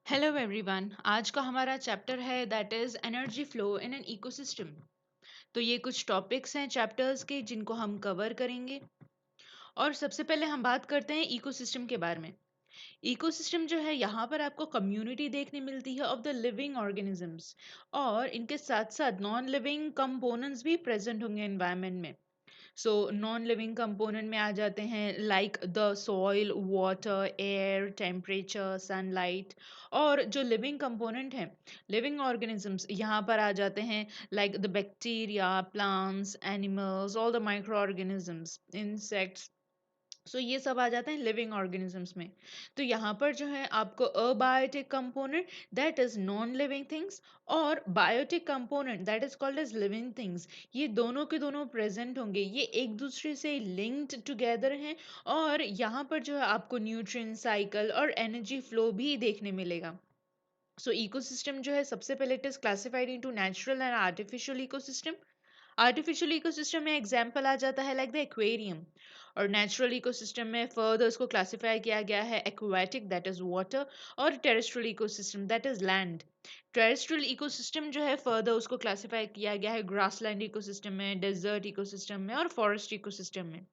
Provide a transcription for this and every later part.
Hello everyone. आज का हमारा चैप्टर है that is energy flow in an ecosystem. तो ये कुछ टॉपिक्स हैं चैप्टर्स के जिनको हम कवर करेंगे। और सबसे पहले हम बात करते हैं इकोसिस्टम के बारे में। इकोसिस्टम जो है यहाँ पर आपको कम्युनिटी देखने मिलती है ऑफ द लिविंग ऑर्गेनिजम्स, और इनके साथ साथ नॉन लिविंग कंपोनेंट्स भी प्रेजेंट होंगे एनवायरनमेंट में। सो नॉन लिविंग कंपोनेंट में आ जाते हैं like the soil, water, air, temperature, sunlight. और जो लिविंग कंपोनेंट हैं, लिविंग ऑर्गेनिजम्स, यहाँ पर आ जाते हैं like the bacteria, plants, animals, all the micro organisms, insects. So ये सब आ जाते हैं लिविंग ऑर्गेनिजम्स में। तो यहाँ पर जो है आपको abiotic component that is non living things, और biotic component that is called as living things, ये दोनों के दोनों प्रेजेंट होंगे। ये एक दूसरे से लिंक्ड टुगेदर हैं। और यहाँ पर जो है आपको न्यूट्रिएंट साइकिल और एनर्जी फ्लो भी देखने मिलेगा। सो इकोसिस्टम जो है सबसे पहले it is classified into natural and artificial ecosystem. Artificial ecosystem में एग्जाम्पल आ जाता है लाइक द एक्वेरियम। और नेचुरल इकोसिस्टम में फर्दर इसको क्लासिफाई किया गया है एक्वाटिक दैट इज वाटर, और terrestrial ecosystem that is land. Terrestrial ecosystem जो है फर्दर उसको क्लासिफाई किया गया है ग्रासलैंड इकोसिस्टम में, डेजर्ट इकोसिस्टम में, और फॉरेस्ट इकोसिस्टम में।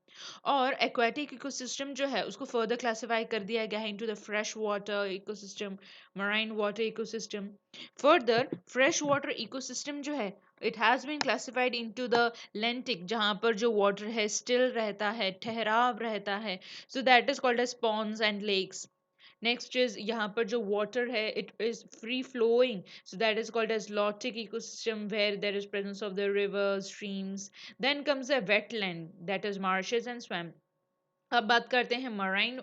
और एक्वाटिक इकोसिस्टम जो है उसको फर्दर क्लासिफाई कर दिया गया है into the fresh water ecosystem, marine water ecosystem. Further fresh water ecosystem जो है it has been classified into the lentic, जहाँ पर जो वाटर है स्टिल रहता है, ठहराव रहता है। So that is called as ponds and lakes. Next is यहाँ पर जो वाटर है it is free flowing, so that is called as lotic ecosystem where there is presence of the rivers, streams. Then comes a wetland that is marshes and swamp। अब बात करते हैं marine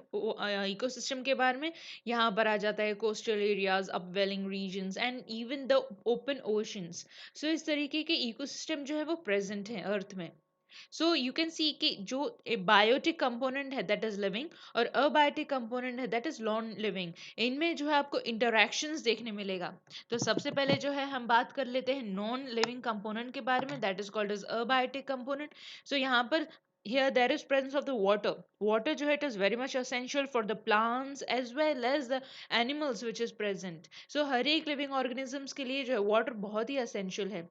ecosystem के बारे में। यहाँ पर आ जाता है coastal areas, upwelling regions, and even the open oceans. So इस तरीके के इकोसिस्टम जो है वो प्रेजेंट है अर्थ में। सो यू कैन सी कि जो बायोटिक कंपोनेंट है दैट इज लिविंग, और अबायोटिक कंपोनेंट है दैट इज नॉन लिविंग, इनमें जो है आपको इंटरेक्शंस देखने मिलेगा। तो सबसे पहले जो है हम बात कर लेते हैं नॉन लिविंग कंपोनेंट के बारे में that is called as abiotic component. So यहाँ पर here there is presence of the water जो है it is very much essential for the plants as well as the animals which is present. So हर एक living organisms के लिए जो है water बहुत ही essential है।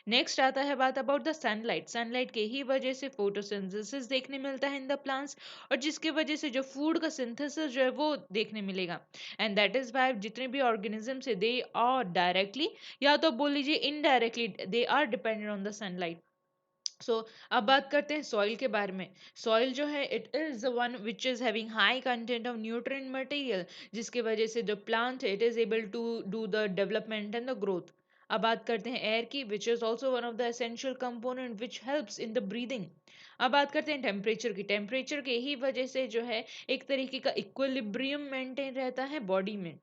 नेक्स्ट आता है बात अबाउट द सनलाइट। सनलाइट के ही वजह से फोटोसिंथेसिस देखने मिलता है इन द प्लांट्स, और जिसके वजह से जो फूड का सिंथेसिस जो है वो देखने मिलेगा। एंड दैट इज वाई जितने भी ऑर्गेनिजम्स है दे आर डायरेक्टली, या तो बोल लीजिए indirectly, they are dependent on the sunlight. So अब बात करते हैं सॉइल के बारे में। सॉइल जो है it is the one which is having high content of nutrient material, जिसके वजह से जो प्लांट है it is able to do the development and the growth. अब बात करते हैं एयर की, which is also one of the essential component which helps in the breathing. अब बात करते हैं टेम्परेचर की। टेम्परेचर के ही वजह से जो है एक तरीके का इक्विलिब्रियम मेंटेन रहता है बॉडी में।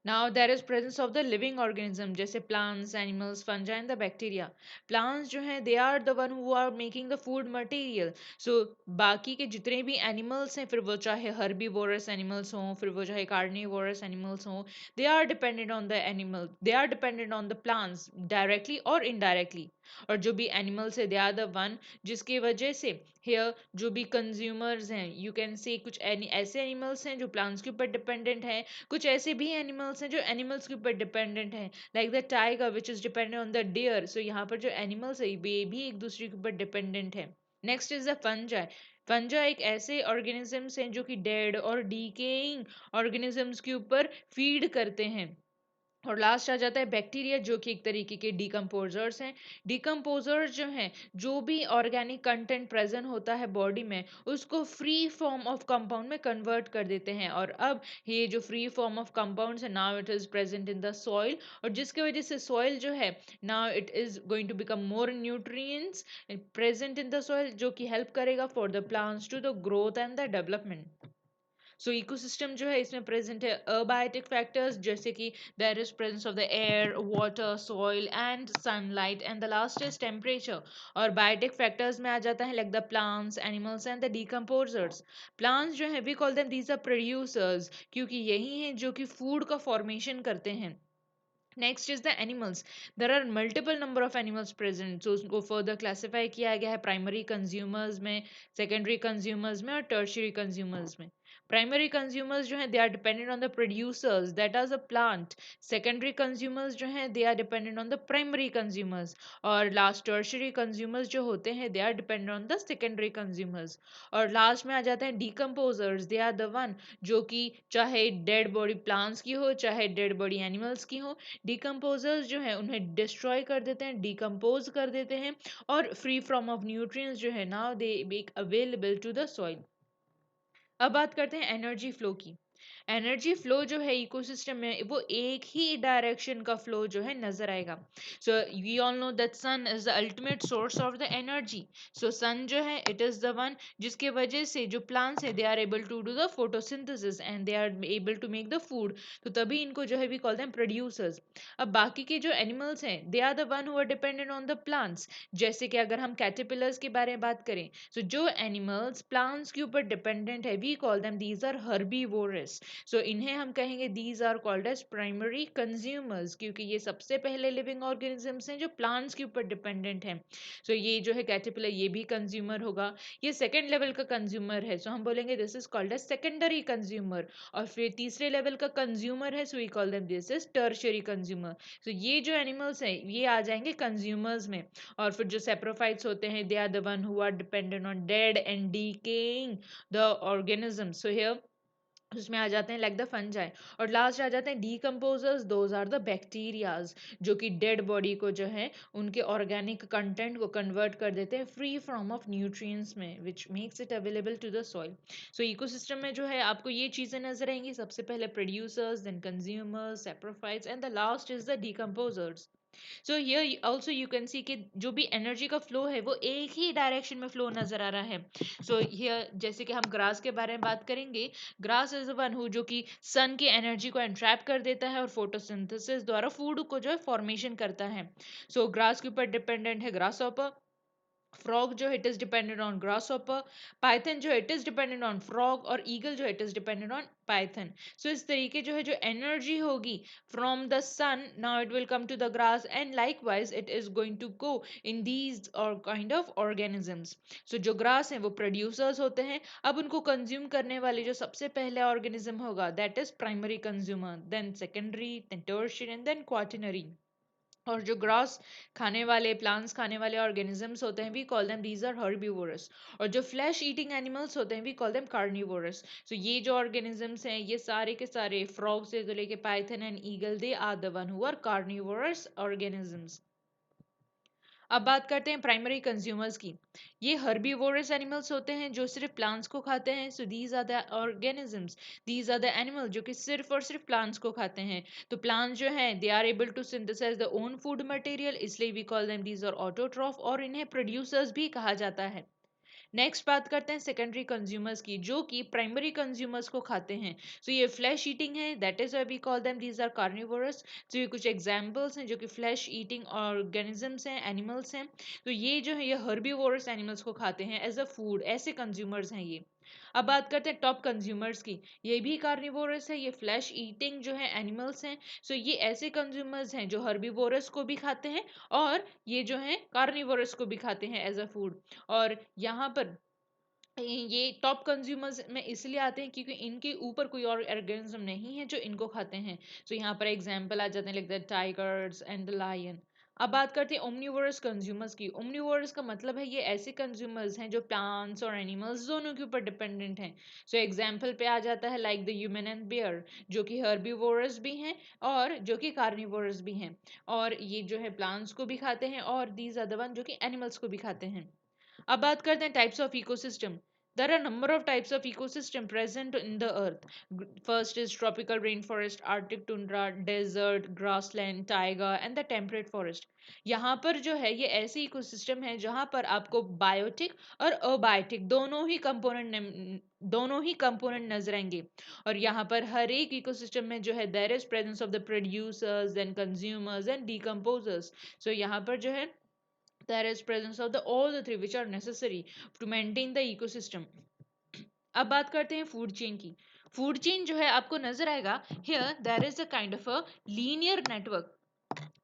Now there is presence of the living organism जैसे plants, animals, fungi and the bacteria. Plants जो हैं they are the one who are making the food material. So बाकी के जितने भी animals हैं, फिर वो चाहे herbivorous animals हों, फिर वो चाहे carnivorous animals हों, they are dependent on the animal, they are dependent on the plants directly or indirectly. और जो भी animals है they are the one जिसकी वजह से here जो भी consumers हैं, you can say कुछ ऐसे animals हैं जो plants के ऊपर dependent हैं, कुछ ऐसे भी एनिमल्स हैं जो एनिमल्स के ऊपर डिपेंडेंट हैं like the tiger which is dependent on the deer. So यहाँ पर जो एनिमल्स है वे भी एक दूसरे के ऊपर डिपेंडेंट है। Next is the fungi. Fungi एक ऐसे ऑर्गेनिजम्स हैं जो कि डेड और डीकेइंग ऑर्गेनिजम्स के ऊपर फीड करते हैं। और लास्ट आ जाता है बैक्टीरिया जो कि एक तरीके के डिकम्पोजर्स हैं। डिकम्पोजर्स जो हैं जो भी ऑर्गेनिक कंटेंट प्रेजेंट होता है बॉडी में उसको फ्री फॉर्म ऑफ कंपाउंड में कन्वर्ट कर देते हैं। और अब ये जो फ्री फॉर्म ऑफ कंपाउंड्स है now it is present in the soil, और जिसकी वजह से सॉइल जो है now it is going to become more nutrients present in the soil, जो कि हेल्प करेगा for the plants to the growth and the development. So ecosystem जो है इसमें प्रेजेंट है अबायोटिक फैक्टर्स जैसे कि there is presence of the air, water, soil and sunlight, and the last is temperature. और बायोटिक फैक्टर्स में आ जाता है like the plants, animals and the decomposers. Plants जो है we call them these are producers, क्योंकि यही हैं जो कि फूड का फॉर्मेशन करते हैं। Next is the animals. There are multiple number of animals present, so उसको फर्दर क्लासीफाई किया गया है प्राइमरी कंज्यूमर्स में, सेकेंडरी कंज्यूमर्स में, और टर्शियरी कंज्यूमर्स में। प्राइमरी कंज्यूमर्स जो हैं they are dependent on the producers that are the plant, secondary consumers जो हैं they are dependent on the primary consumers, और लास्ट टर्शरी कंज्यूमर्स जो होते हैं they are dependent on the secondary consumers. और last में आ जाते हैं decomposers, they are the one जो कि चाहे डेड बॉडी प्लांट्स की हो चाहे डेड बॉडी एनिमल्स की हो, डीकम्पोजर्स जो है उन्हें डिस्ट्रॉय कर देते हैं, डीकम्पोज कर देते हैं, और फ्री फ्रॉम ऑफ न्यूट्रिएंट्स जो है now they make available to the soil. अब बात करते हैं एनर्जी फ्लो की। एनर्जी फ्लो जो है इकोसिस्टम में वो एक ही डायरेक्शन का फ्लो जो है नजर आएगा। So we all know that sun is the ultimate source of the energy. So sun जो है इट इज द वन जिसके वजह से जो प्लांट्स है they are able to do the photosynthesis and they are able to make the food. तो तभी इनको जो है वी कॉल देम प्रोड्यूसर्स। अब बाकी के जो एनिमल्स हैं they are the one who are dependent on the plants. जैसे कि अगर हम कैटरपिलर्स के बारे में बात करें, सो जो एनिमल्स प्लांट्स के ऊपर डिपेंडेंट है we call them these are herbivorous. So इन्हें हम कहेंगे these are called as primary consumers, क्योंकि ये सबसे पहले लिविंग ऑर्गेनिजम्स हैं जो प्लांट्स के ऊपर डिपेंडेंट हैं। सो ये जो है कैटरपिलर ये भी कंज्यूमर होगा, ये सेकेंड लेवल का कंज्यूमर है, सो हम बोलेंगे this is called as secondary consumer. और फिर तीसरे लेवल का कंज्यूमर है, so we call them this is tertiary consumer. So ये जो एनिमल्स हैं ये आ जाएंगे कंज्यूमर्स में। और फिर जो सेप्रोफाइट्स होते हैं they are the one who are dependent on dead and decaying the organism. So here उसमें आ जाते हैं लाइक द फंजाई। और लास्ट आ जाते हैं decomposers, those are the bacterias जो कि डेड बॉडी को जो है उनके ऑर्गेनिक कंटेंट को कन्वर्ट कर देते हैं फ्री फ्रॉम ऑफ न्यूट्रिएंट्स में which makes it available to the soil. So ecosystem में जो है आपको ये चीज़ें नजर आएंगी, सबसे पहले producers, then consumers, saprophytes and the last is the decomposers. So here also you can see कि जो भी एनर्जी का फ्लो है वो एक ही डायरेक्शन में फ्लो नजर आ रहा है। सो हियर जैसे कि हम ग्रास के बारे में बात करेंगे, ग्रास इज वन हु जो कि सन की एनर्जी को एंट्रैप कर देता है और फोटोसिंथेसिस द्वारा फूड को जो है फॉर्मेशन करता है। सो ग्रास के ऊपर डिपेंडेंट है ग्रास हॉपर, फ्रॉग जो it is dependent on grasshopper, python जो it is dependent on frog, और ईगल जो it is dependent on python. So इस तरीके जो है जो एनर्जी होगी from the sun now it will come to the grass and likewise it is going to go in these और kind of organisms. So जो grass है वो प्रोड्यूसर्स होते हैं, अब उनको कंज्यूम करने वाले जो सबसे पहले ऑर्गेनिज्म होगा that is primary consumer, then secondary, then tertiary and then quaternary. और जो ग्रास खाने वाले प्लांट्स खाने वाले ऑर्गेनिजम्स होते हैं we call them these are herbivorous. और जो फ्लैश ईटिंग एनिमल्स होते हैं we call them carnivorous. So ये जो ऑर्गेनिजम्स हैं ये सारे के सारे फ्रॉग से तो लेके python and eagle they are the one who are carnivorous organisms. अब बात करते हैं प्राइमरी कंज्यूमर्स की। ये हर्बीवोरस एनिमल्स होते हैं जो सिर्फ प्लांट्स को खाते हैं। So these are the organisms, these are the animals जो कि सिर्फ और सिर्फ प्लांट्स को खाते हैं। तो प्लांट्स जो हैं they are able to synthesise the own food material, इसलिए we call them these are autotroph, और इन्हें प्रोड्यूसर्स भी कहा जाता है। नेक्स्ट बात करते हैं सेकेंडरी कंज्यूमर्स की जो कि प्राइमरी कंज्यूमर्स को खाते हैं। सो ये फ्लैश ईटिंग है, that is why we call them these are carnivorous. तो ये कुछ एग्जांपल्स हैं जो कि फ्लैश ईटिंग ऑर्गेनिजम्स हैं, एनिमल्स हैं। तो ये जो है ये हर्बीवोरस एनिमल्स को खाते हैं एज अ फूड, ऐसे कंज्यूमर्स हैं ये। अब बात करते हैं टॉप कंज्यूमर्स की। ये भी कार्निवोरस है, ये फ्लैश ईटिंग जो है एनिमल्स हैं। सो ये ऐसे कंज्यूमर्स हैं जो हर्बीवोरस को भी खाते हैं और ये जो है कार्निवोरस को भी खाते हैं एज अ फूड। और यहाँ पर ये टॉप कंज्यूमर्स में इसलिए आते हैं क्योंकि इनके ऊपर कोई और ऑर्गेनिज्म नहीं है जो इनको खाते हैं। सो यहाँ पर एग्जांपल आ जाते हैं like the tigers and the lion. अब बात करते हैं ओमनिवोरस कंज्यूमर्स की। ओमनिवोरस का मतलब है ये ऐसे कंज्यूमर्स हैं जो प्लांट्स और एनिमल्स दोनों के ऊपर डिपेंडेंट हैं। सो एग्जांपल पे आ जाता है like the human and bear जो कि हर्बीवोरस भी हैं और जो कि कार्निवोरस भी हैं। और ये जो है प्लांट्स को भी खाते हैं और दीज आर द वन जो कि एनिमल्स को भी खाते हैं। अब बात करते हैं types of ecosystem. There are number of types of ecosystem present in the earth. First is tropical rainforest, Arctic tundra, desert, grassland, taiga and the temperate forest. यहाँ पर जो है ये ऐसे इकोसिस्टम है जहाँ पर आपको बायोटिक और अबायोटिक दोनों ही कंपोनेंट नजर आएंगे। और यहाँ पर हर एक इकोसिस्टम में जो है there is presence of the producers and consumers and decomposers. So यहाँ पर जो है there is presence of the all the three which are necessary to maintain the ecosystem. अब बात करते हैं फूड चेन की। फूड चेन जो है आपको नजर आएगा here there is a kind of a linear network.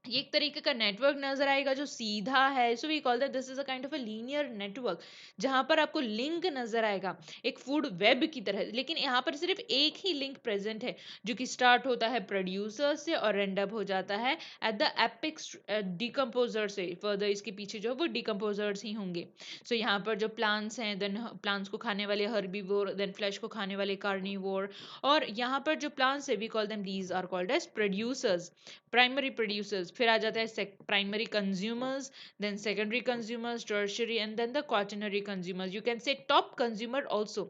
ये एक तरीके का नेटवर्क नजर आएगा जो सीधा है। So we call that this is a kind of a linear network, जहां पर आपको लिंक नजर आएगा एक फूड वेब की तरह। लेकिन यहाँ पर सिर्फ एक ही लिंक प्रेजेंट है, जो कि स्टार्ट होता है प्रोड्यूसर से और एंड अप हो जाता है एट द एपिक्स डिकम्पोजर से। फर्दर इसके पीछे जो है वो डिकम्पोजर्स ही होंगे। सो यहाँ पर जो प्लांट्स हैं, देन प्लांट्स को खाने वाले हर्बीवोर, देन फ्लैश को खाने वाले कार्निवोर। और यहाँ पर जो प्लांट्स है we call them these are called as producers, primary producers. फिर आ जाता है primary consumers, then secondary consumers, tertiary and then the quaternary consumers, you can say top consumer also.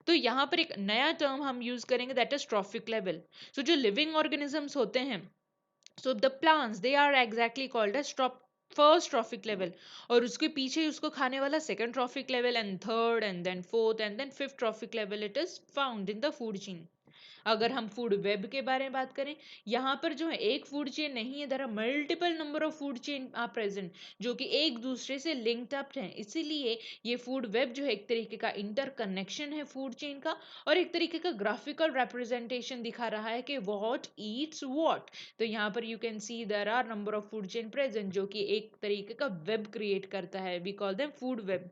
तो यहाँ पर एक नया टर्म हम यूज करेंगे that is trophic level. So जो लिविंग ऑर्गेनिजम्स होते हैं, so the plants they are exactly called as first trophic level, और उसके पीछे ही उसको खाने वाला second trophic level, and third and then fourth and then fifth trophic level it is found in the food chain. अगर हम food web के बारे में बात करें, यहाँ पर जो है एक फूड चेन नहीं है, there are multiple number of food chain are present, जो कि एक दूसरे से लिंक्ड अप हैं। इसीलिए ये फूड वेब जो है एक तरीके का इंटरकनेक्शन है फूड चेन का, और एक तरीके का ग्राफिकल रिप्रेजेंटेशन दिखा रहा है कि व्हाट ईट्स व्हाट। तो यहाँ पर you can see there are number of food chain present, जो कि एक तरीके का वेब क्रिएट करता है। We call them food web.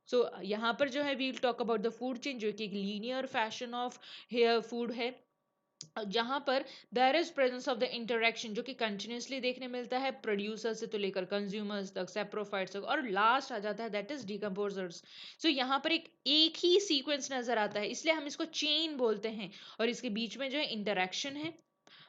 So यहाँ पर जो है we'll talk about the food chain, जो कि एक linear fashion of here food है, जहां पर there is presence of the interaction, जो कि कंटिन्यूसली देखने मिलता है प्रोड्यूसर से तो लेकर कंज्यूमर्स तक, सेप्रोफाइट्स तक, और लास्ट आ जाता है दैट इज डिकम्पोजर्स। सो यहाँ पर एक ही सीक्वेंस नजर आता है, इसलिए हम इसको चेन बोलते हैं, और इसके बीच में जो है इंटरेक्शन है।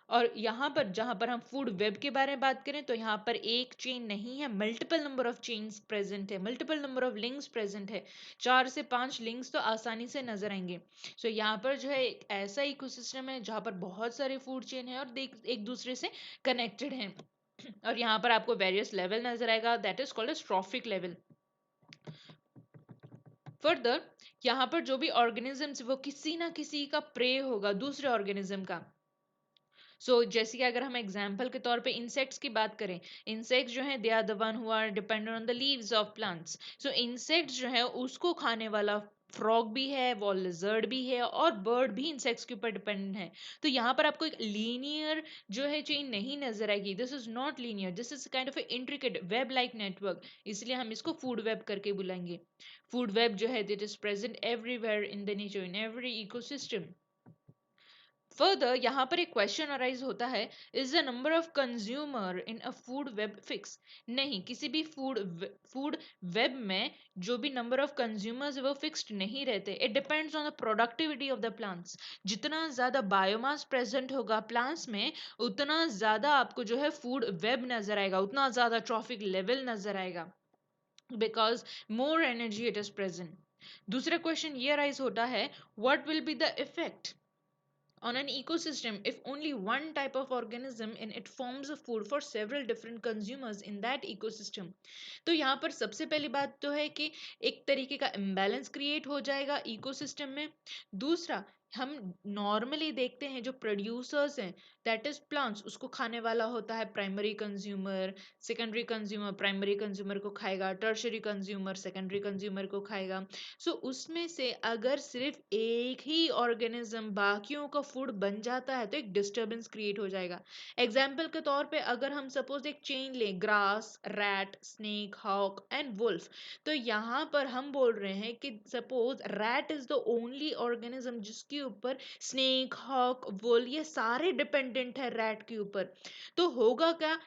और यहाँ पर जहाँ पर हम फूड वेब के बारे में बात करें, तो यहाँ पर एक चेन नहीं है, multiple number of chains present है, multiple number of links present है। 4 से 5 लिंक्स तो आसानी से नजर आएंगे। सो यहाँ पर जो है एक ऐसा इकोसिस्टम है जहाँ पर बहुत सारे फूड चेन है और एक दूसरे से कनेक्टेड हैं। और यहाँ पर आपको वेरियस लेवल नजर आएगा that is called as trophic level. Further यहाँ पर जो भी ऑर्गेनिजम्स वो किसी ना किसी का प्रे होगा दूसरे ऑर्गेनिज्म का। जैसे कि अगर हम एग्जाम्पल के तौर पे इंसेक्ट्स की बात करें, इंसेक्ट्स जो है they are the one who are dependent on the leaves of plants. Insects जो है उसको खाने वाला फ्रॉग भी है, वो लिजर्ड भी है, और बर्ड भी इंसेक्ट्स के ऊपर डिपेंडेंट है। तो यहाँ पर आपको एक लीनियर जो है चेन नहीं नजर आएगी, this is not linear, this is kind of intricate web like network, इसलिए हम इसको फूड वेब करके बुलाएंगे। फूड वेब जो है that is present everywhere in the nature, in every ecosystem. Further यहाँ पर एक क्वेश्चन अराइज होता है, is the number of consumer in a food web fix? नहीं, किसी भी फूड वेब में जो भी नंबर ऑफ कंज्यूमर्स है वो फिक्स्ड नहीं रहते। It depends on the productivity of the plants. जितना ज्यादा बायोमास प्रेजेंट होगा प्लांट्स में, उतना ज्यादा आपको जो है फूड वेब नजर आएगा, उतना ज्यादा ट्रॉफिक लेवल नजर आएगा, because more energy it is present. दूसरा क्वेश्चन ये अराइज होता है, what will be the effect on an ecosystem if only one type of organism in it forms a food for several different consumers in that ecosystem? तो यहाँ पर सबसे पहली बात तो है कि एक तरीके का imbalance क्रिएट हो जाएगा इकोसिस्टम में। दूसरा, हम नॉर्मली देखते हैं जो प्रोड्यूसर्स हैं दैट इज प्लांट्स, उसको खाने वाला होता है primary consumer, secondary consumer primary consumer को खाएगा, टर्शरी कंज्यूमर सेकेंडरी कंज्यूमर को खाएगा। उसमें से अगर सिर्फ एक ही ऑर्गेनिज्म बाकियों का फूड बन जाता है तो एक डिस्टरबेंस क्रिएट हो जाएगा। एग्जाम्पल के तौर पे अगर हम सपोज एक चेन लें, grass, rat, snake, hawk and wolf, तो यहाँ पर हम बोल रहे हैं कि suppose rat is the only organism जिसके ऊपर स्नेक, हॉक, वुल ये सारे डिपेंडेंट है रैट के ऊपर। तो होगा क्या,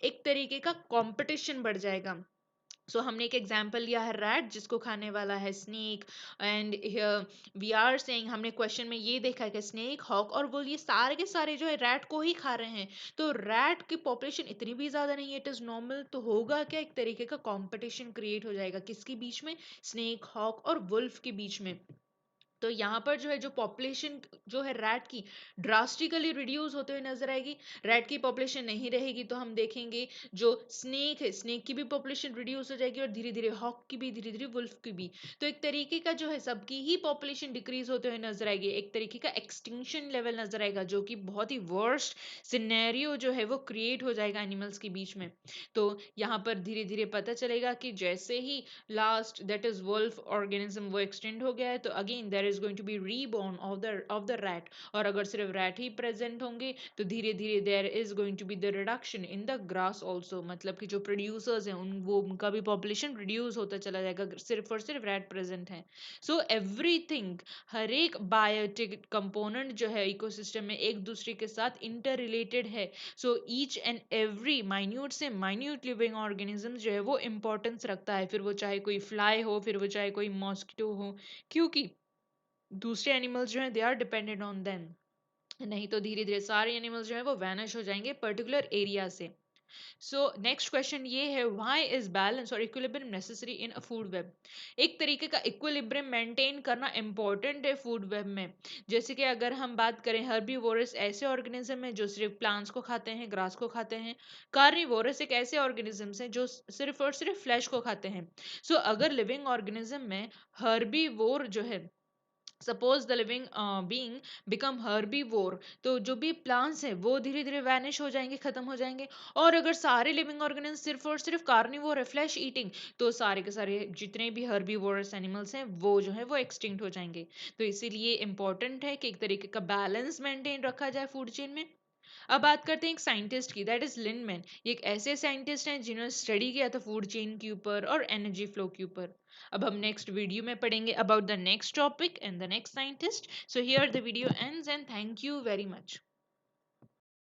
एक तरीके का कंपटीशन बढ़ जाएगा। हमने एक एग्जांपल लिया है रैट जिसको खाने वाला है snake, and we are saying, हमने क्वेश्चन में ये देखा है कि स्नेक, हॉक और वो ये सारे के सारे जो है रैट को ही खा रहे हैं। तो रैट की पॉपुलेशन इतनी भी ज्यादा नहीं है, इट इज नॉर्मल। तो होगा क्या, एक तरीके का कंपटीशन क्रिएट हो जाएगा, किसके बीच में, स्नेक, हॉक और वुल्फ के बीच में। तो यहाँ पर जो है जो पॉपुलेशन जो है रैट की ड्रास्टिकली रिड्यूस होते हुए नजर आएगी। रैट की पॉपुलेशन नहीं रहेगी तो हम देखेंगे जो स्नेक है, स्नेक की भी पॉपुलेशन रिड्यूस हो जाएगी, और धीरे धीरे हॉक की भी, धीरे धीरे वुल्फ की भी। तो एक तरीके का जो है सबकी ही पॉपुलेशन डिक्रीज होते हुए नजर आएगी, एक तरीके का एक्सटिंक्शन लेवल नजर आएगा, जो कि बहुत ही वर्स्ट सिनेरियो जो है वो क्रिएट हो जाएगा एनिमल्स के बीच में। तो यहाँ पर धीरे धीरे पता चलेगा कि जैसे ही last that is wolf organism वो एक्सटेंड हो गया है, तो again there is going to be reborn of the rat, और अगर सिर्फ रैट ही प्रेजेंट होंगे तो धीरे धीरे there is going to be the reduction in the grass also, मतलब कि जो प्रोड्यूसर्स हैं उनका भी पॉपुलेशन रिड्यूस होता चला जाएगा, सिर्फ और सिर्फ रैट प्रेजेंट है। सो एवरीथिंग, हर एक बायोटिक कंपोनेंट जो है इकोसिस्टम में एक दूसरे के साथ इंटर रिलेटेड है। So each and every minute से माइन्यूट लिविंग ऑर्गेनिज्म जो है वो इंपॉर्टेंस रखता है, फिर वो चाहे कोई फ्लाई हो, फिर वो चाहे कोई मॉस्किटो हो, क्योंकि दूसरे एनिमल्स जो हैं they are dependent on them. नहीं तो धीरे धीरे सारे एनिमल्स जो है वो वैनिश हो जाएंगे पर्टिकुलर एरिया से। सो नेक्स्ट क्वेश्चन ये है, व्हाई इज बैलेंस और equilibrium necessary in a food web? एक तरीके का इक्विलिब्रियम मेंटेन करना इंपॉर्टेंट है फूड वेब में। जैसे कि अगर हम बात करें, हर्बीवोरस ऐसे ऑर्गेनिज्म है जो सिर्फ प्लांट्स को खाते हैं, ग्रास को खाते हैं। कार्निवोरस एक ऐसे ऑर्गेनिजम्स हैं जो सिर्फ और सिर्फ फ्लैश को खाते हैं। सो अगर लिविंग ऑर्गेनिज्म में हर्बीवोर जो है, suppose the living being become herbivore, तो जो भी प्लांट्स हैं वो धीरे धीरे वैनिश हो जाएंगे, खत्म हो जाएंगे। और अगर सारे लिविंग ऑर्गेनिज्म सिर्फ और सिर्फ कार्निवोर है, फ्लैश ईटिंग, तो सारे के सारे जितने भी हर्बीवोरस एनिमल्स हैं वो जो है वो एक्सटिंक्ट हो जाएंगे। तो इसीलिए इंपॉर्टेंट है कि एक तरीके का बैलेंस मेंटेन रखा जाए फूड चेन में। अब बात करते हैं एक साइंटिस्ट की, दैट इज लिनमैन। ये एक ऐसे साइंटिस्ट हैं जिन्होंने स्टडी किया था फूड चेन के ऊपर और एनर्जी फ्लो के ऊपर। अब हम नेक्स्ट वीडियो में पढ़ेंगे about the next topic and the next scientist. So here the video ends and thank you very much.